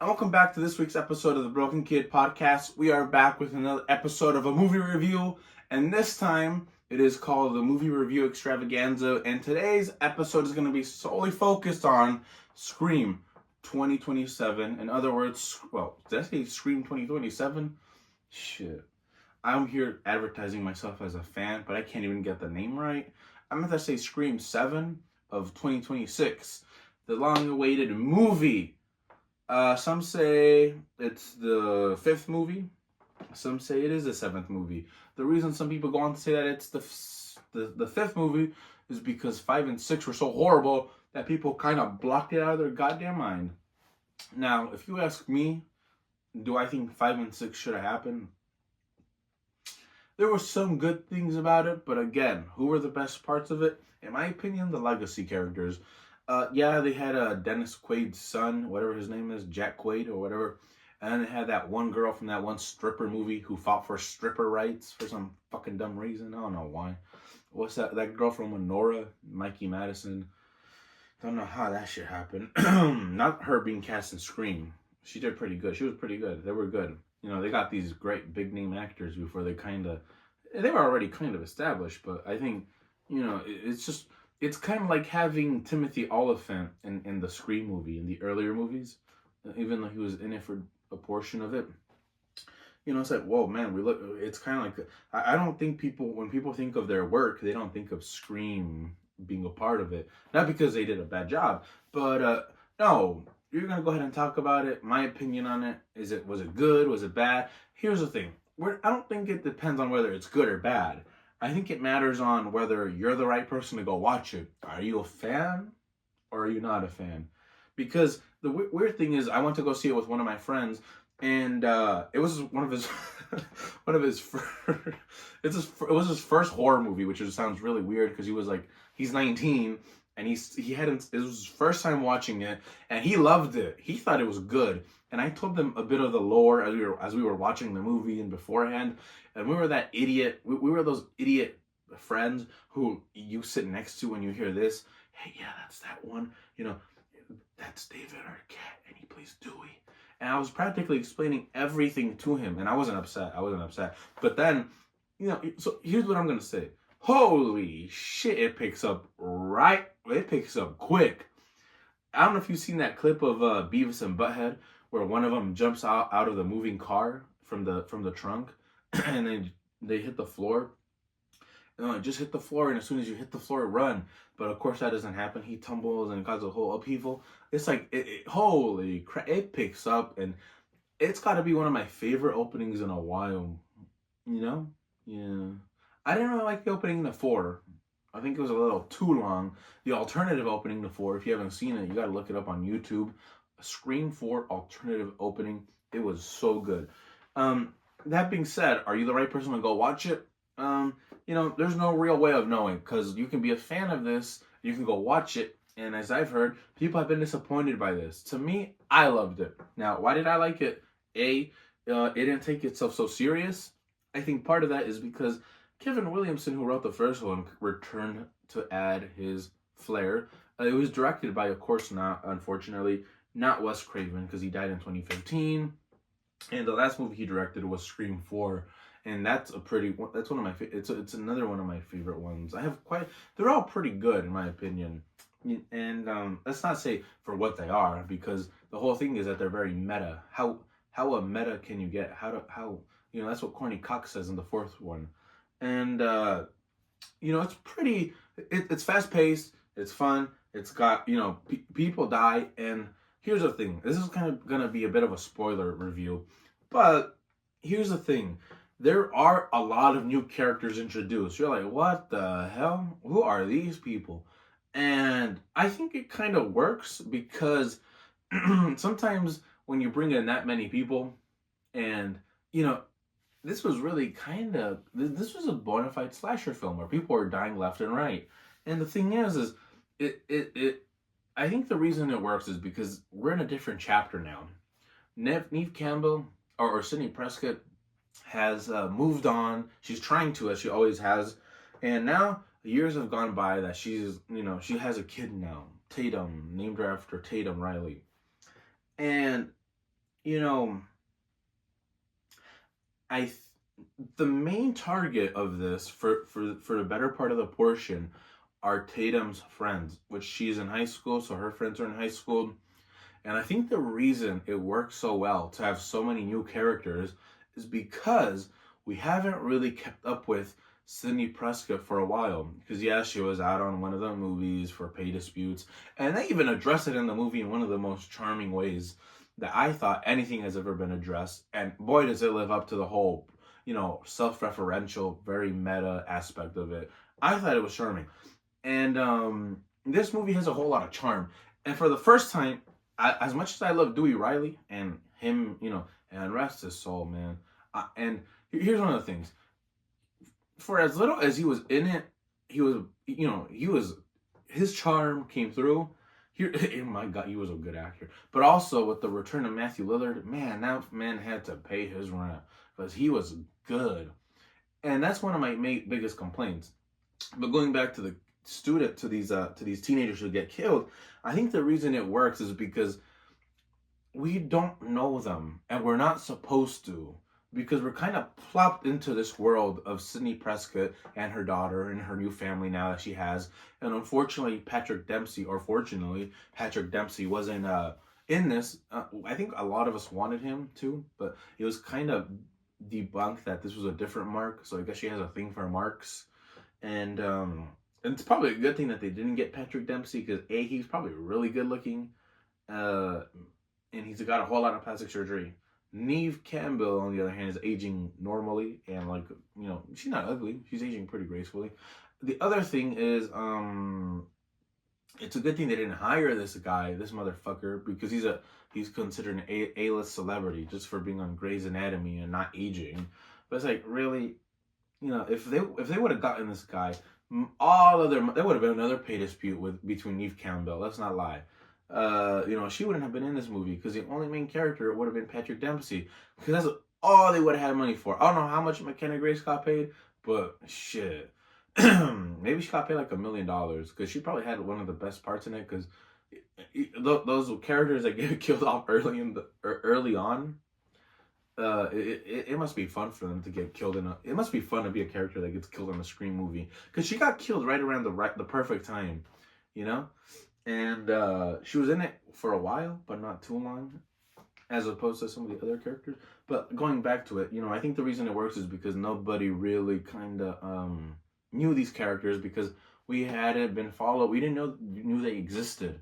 welcome back to this week's episode of the Broken Kid Podcast. We are back with another episode of a movie review, and this time it is called the Movie Review Extravaganza, and today's episode is going to be solely focused on Scream 2027. In other words, well, did I say Scream 2027? Shit. I'm here advertising myself as a fan, but I can't even get the name right. I meant to say Scream 7 of 2026, the long-awaited movie. Some say it's the 5th movie. Some say it is the 7th movie. The reason some people go on to say that it's the 5th movie is because 5 and 6 were so horrible that people kind of blocked it out of their goddamn mind. Now, if you ask me, do I think 5 and 6 should have happened? There were some good things about it, but again, who were the best parts of it? In my opinion, the legacy characters. Yeah, they had Dennis Quaid's son, whatever his name is, Jack Quaid or whatever. And they had that one girl from that one stripper movie who fought for stripper rights for some fucking dumb reason. I don't know why. What's that? That girl from Winona, Mikey Madison. Don't know how that shit happened. Not her being cast in Scream. She did pretty good. She was pretty good. They were good. You know, they got these great big name actors before they were already kind of established, but I think, you know, it's kind of like having Timothy Olyphant in the Scream movie, in the earlier movies, even though he was in it for a portion of it. You know, it's like, whoa, man, it's kind of like, I don't think when people think of their work, they don't think of Scream being a part of it. Not because they did a bad job, but no, you're going to go ahead and talk about it. My opinion on it, was it good? Was it bad? Here's the thing. I don't think it depends on whether it's good or bad. I think it matters on whether you're the right person to go watch it. Are you a fan or are you not a fan? Because the weird thing is, I went to go see it with one of my friends, and it was one of his it was his first horror movie, which sounds really weird because he's 19 and it was his first time watching it, and he loved it. He thought it was good. And I told them a bit of the lore as we were watching the movie and beforehand. And we were that idiot. We were those idiot friends who you sit next to when you hear this. Hey, yeah, that's that one. You know, that's David Arquette, and he plays Dewey. And I was practically explaining everything to him, and I wasn't upset. But then, you know, so here's what I'm gonna say. Holy shit! It picks up quick. I don't know if you've seen that clip of Beavis and Butthead, where one of them jumps out of the moving car from the trunk, and then they hit the floor. No, just hit the floor, and as soon as you hit the floor, run. But of course that doesn't happen. He tumbles and causes a whole upheaval. It's like, holy crap, it picks up, and it's got to be one of my favorite openings in a while. You know? Yeah. I didn't really like the opening to 4. I think it was a little too long. The alternative opening to 4, if you haven't seen it, you got to look it up on YouTube. Scream 4 alternative opening. It was so good. That being said, are you the right person to go watch it? You know, there's no real way of knowing, because you can be a fan of this, you can go watch it, and as I've heard, people have been disappointed by this. To me, I loved it. Now, why did I like it? It didn't take itself so serious. I think part of that is because Kevin Williamson, who wrote the first one, returned to add his flair. It was directed by, of course, unfortunately, not Wes Craven, because he died in 2015. And the last movie he directed was Scream 4. And that's one of my it's another one of my favorite ones. They're all pretty good in my opinion. And let's not say for what they are, because the whole thing is that they're very meta. How a meta can you get? How you know, that's what Corny Cox says in the 4th one. And you know, it's fast paced, it's fun, it's got, you know, people die. And here's the thing, this is kind of gonna be a bit of a spoiler review, but here's the thing. There are a lot of new characters introduced. You're like, what the hell? Who are these people? And I think it kind of works because sometimes when you bring in that many people, and, you know, this was a bona fide slasher film where people are dying left and right. And the thing is I think the reason it works is because we're in a different chapter now. Neve Campbell, or Sidney Prescott, has moved on. She's trying to, as she always has. And now years have gone by that she has a kid now, Tatum, named her after Tatum Riley. And you know, I th- the main target of this for the better part of the portion are Tatum's friends, which she's in high school, so her friends are in high school. And I think the reason it works so well to have so many new characters is because we haven't really kept up with Sydney Prescott for a while. Because, yeah, she was out on one of the movies for pay disputes. And they even address it in the movie in one of the most charming ways that I thought anything has ever been addressed. And boy, does it live up to the whole, self referential, very meta aspect of it. I thought it was charming. And this movie has a whole lot of charm. And for the first time, as much as I love Dewey Riley and him, and rest his soul, man. And here's one of the things: for as little as he was in it, his charm came through. Here, oh my God, he was a good actor. But also with the return of Matthew Lillard, man, that man had to pay his rent because he was good, and that's one of my biggest complaints. But going back to the to these teenagers who get killed, I think the reason it works is because we don't know them and we're not supposed to, because we're kind of plopped into this world of Sydney Prescott and her daughter and her new family now that she has. And unfortunately, fortunately, Patrick Dempsey wasn't in this. I think a lot of us wanted him to, but it was kind of debunked that this was a different Mark. So I guess she has a thing for Marks. And it's probably a good thing that they didn't get Patrick Dempsey, because he's probably really good looking, uh, and he's got a whole lot of plastic surgery. Neve Campbell, on the other hand, is aging normally, and she's not ugly. She's aging pretty gracefully. The other thing is, it's a good thing they didn't hire this guy, this motherfucker, because he's considered an A-list celebrity just for being on Grey's Anatomy and not aging. But it's like, really, if they would have gotten this guy, there would have been another pay dispute between Neve Campbell. Let's not lie. She wouldn't have been in this movie because the only main character would have been Patrick Dempsey, because that's all they would have had money for. I don't know how much McKenna Grace got paid, but shit, maybe she got paid like $1 million, because she probably had one of the best parts in it. Because those characters that get killed off early on. It must be fun for them to get killed it must be fun to be a character that gets killed in a Scream movie, because she got killed right around the perfect time, and she was in it for a while, but not too long, as opposed to some of the other characters. But going back to it, I think the reason it works is because nobody really kind of knew these characters, because we hadn't been followed. We didn't knew they existed,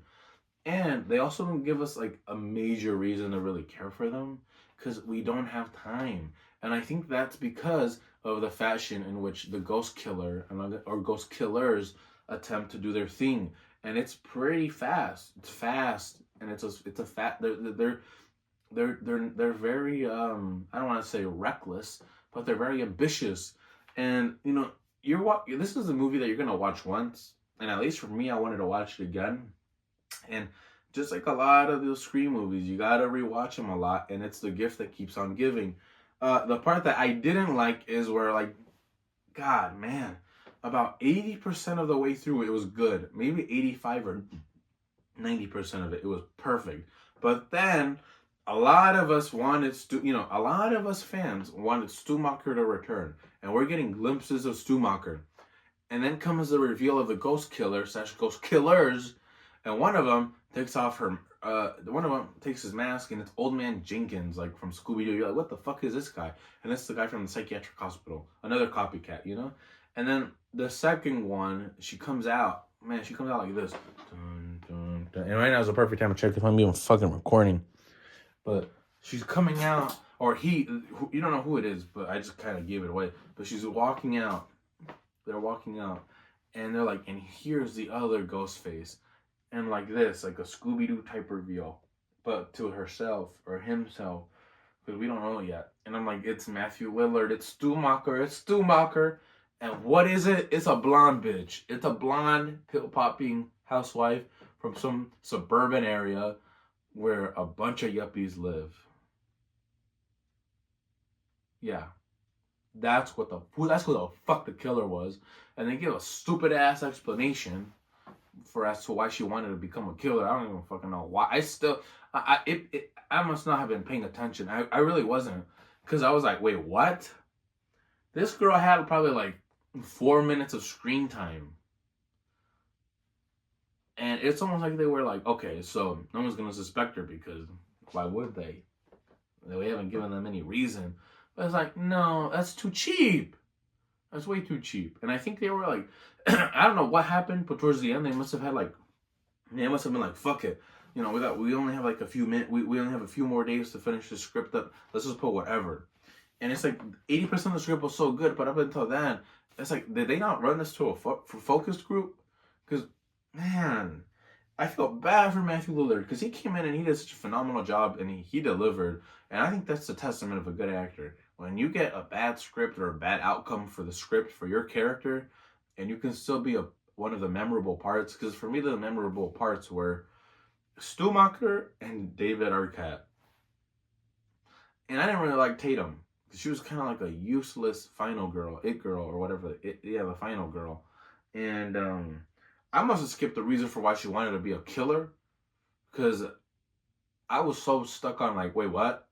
and they also don't give us like a major reason to really care for them, because we don't have time. And I think that's because of the fashion in which the ghost killer or ghost killers attempt to do their thing. And it's pretty fast. It's fast, and it's a fat. They're very I don't want to say reckless, but they're very ambitious. And this is a movie that you're gonna watch once, and at least for me, I wanted to watch it again. And just like a lot of those Scream movies, you gotta rewatch them a lot, and it's the gift that keeps on giving. The part that I didn't like is where, like, God, man, about 80% of the way through, it was good. Maybe 85 or 90% of it was perfect. But then, a lot of us fans wanted Stumacher to return, and we're getting glimpses of Stumacher. And then comes the reveal of the ghost killer / ghost killers, and one of them takes his mask, and it's Old Man Jenkins, like from Scooby-Doo. You're like, what the fuck is this guy? And it's the guy from the psychiatric hospital, another copycat, And then the second one, she comes out like this. Dun, dun, dun. And right now is the perfect time to check if I'm even fucking recording. But she's coming out, or you don't know who it is, but I just kind of gave it away. But she's walking out. They're walking out, and they're like, and here's the other ghost face. And like this, like a Scooby-Doo type reveal, but to herself or himself, because we don't know yet. And I'm like, it's Matthew Lillard, it's Stumacher. And what is it? It's a blonde bitch. It's a blonde, pill-popping housewife from some suburban area where a bunch of yuppies live. Yeah. That's who the fuck the killer was. And they give a stupid-ass explanation for as to why she wanted to become a killer. I don't even fucking know why. I must not have been paying attention. I really wasn't, because I was like, wait, what? This girl had probably like 4 minutes of screen time. And it's almost like they were like, okay, so no one's gonna suspect her because why would they? We haven't given them any reason. But it's like, no, that's too cheap. That's way too cheap. And I think they were like, I don't know what happened, but towards the end they must have had like, they must have been like, fuck it. You know, we only have like a few minutes. We only have a few more days to finish the script up. Let's just put whatever. And it's like 80% of the script was so good, but up until then, it's like, did they not run this to a focus group? Because, man, I feel bad for Matthew Lillard because he came in and he did such a phenomenal job and he delivered. And I think that's the testament of a good actor. When you get a bad script or a bad outcome for the script for your character, and you can still be one of the memorable parts. Because for me, the memorable parts were Stumacher and David Arquette. And I didn't really like Tatum. She was kind of like a useless final girl, it girl, or whatever. The final girl. And I must have skipped the reason for why she wanted to be a killer. Because I was so stuck on like, wait, what?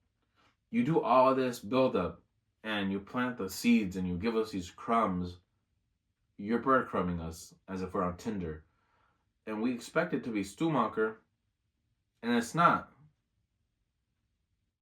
You do all of this buildup, and you plant the seeds, and you give us these crumbs. You're breadcrumbing us as if we're on Tinder. And we expect it to be Stumacher, and it's not.